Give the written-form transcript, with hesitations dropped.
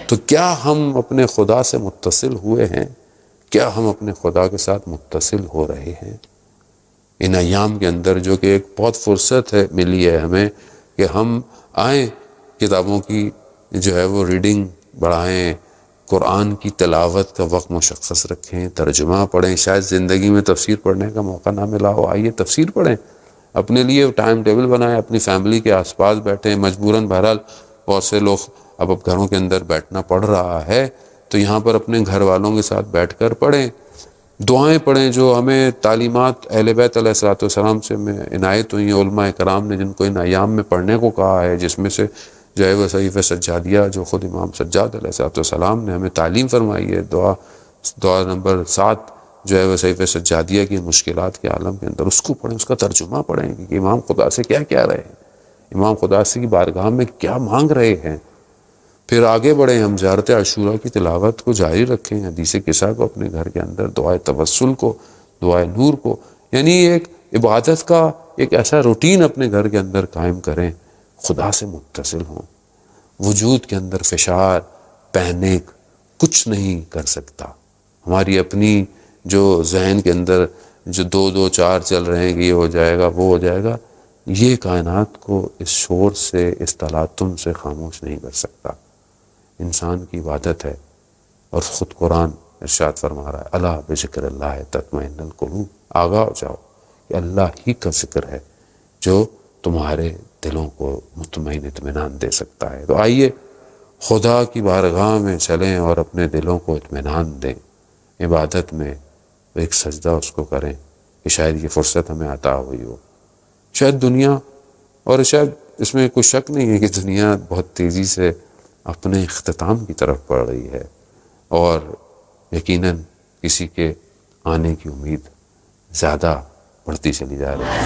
تو کیا ہم اپنے خدا سے متصل ہوئے ہیں؟ کیا ہم اپنے خدا کے ساتھ متصل ہو رہے ہیں؟ ان ایام کے اندر جو کہ ایک بہت فرصت ہے ملی ہے ہمیں کہ ہم آئیں، کتابوں کی جو ہے وہ ریڈنگ بڑھائیں، قرآن کی تلاوت کا وقت مشخص رکھیں، ترجمہ پڑھیں۔ شاید زندگی میں تفسیر پڑھنے کا موقع نہ ملا ہو، آئیے تفسیر پڑھیں، اپنے لیے ٹائم ٹیبل بنائیں، اپنی فیملی کے آس پاس بیٹھیں۔ مجبوراً بہرحال بہت سے لوگ اب گھروں کے اندر بیٹھنا پڑ رہا ہے، تو یہاں پر اپنے گھر والوں کے ساتھ بیٹھ کر پڑھیں، دعائیں پڑھیں جو ہمیں تعلیمات اہل بیت علیہ الصلوۃ والسلام سے عنایت ہوئی ہیں، علماء کرام نے جن کو ان ایام میں پڑھنے کو کہا ہے، جس میں سے جو ہے وہ صحیفہ سجادیہ جو خود امام سجاد علیہ الصلوۃ والسلام نے ہمیں تعلیم فرمائی ہے، دعا نمبر 7 جو ہے وہ صحیفہ سجادیہ کی مشکلات کے عالم کے اندر، اس کو پڑھیں، اس کا ترجمہ پڑھیں کہ امام خدا سے کیا کہہ رہے ہیں، امام خدا سے کی بارگاہ میں کیا مانگ رہے ہیں۔ پھر آگے بڑھیں، ہم زیارت عاشوراء کی تلاوت کو جاری رکھیں، حدیث قصہ کو اپنے گھر کے اندر، دعائے توسل کو، دعائے نور کو، یعنی ایک عبادت کا ایک ایسا روٹین اپنے گھر کے اندر قائم کریں، خدا سے متصل ہوں۔ وجود کے اندر فشار پینک کچھ نہیں کر سکتا، ہماری اپنی جو ذہن کے اندر جو 2 2 4 چل رہے ہیں کہ یہ ہو جائے گا وہ ہو جائے گا، یہ کائنات کو اس شور سے، اس تلاطم سے خاموش نہیں کر سکتا۔ انسان کی عبادت ہے، اور خود قرآن ارشاد فرما رہا ہے الا بذکر اللہ تطمئن القلوب، آگاہ ہو جاؤ کہ اللہ ہی کا ذکر ہے جو تمہارے دلوں کو مطمئن اطمینان دے سکتا ہے۔ تو آئیے خدا کی بارگاہ میں چلیں اور اپنے دلوں کو اطمینان دیں، عبادت میں ایک سجدہ اس کو کریں کہ شاید یہ فرصت ہمیں عطا ہوئی ہو۔ شاید دنیا، اور شاید اس میں کوئی شک نہیں ہے کہ دنیا بہت تیزی سے اپنے اختتام کی طرف بڑھ رہی ہے، اور یقیناً کسی کے آنے کی امید زیادہ بڑھتی چلی جا رہی ہے۔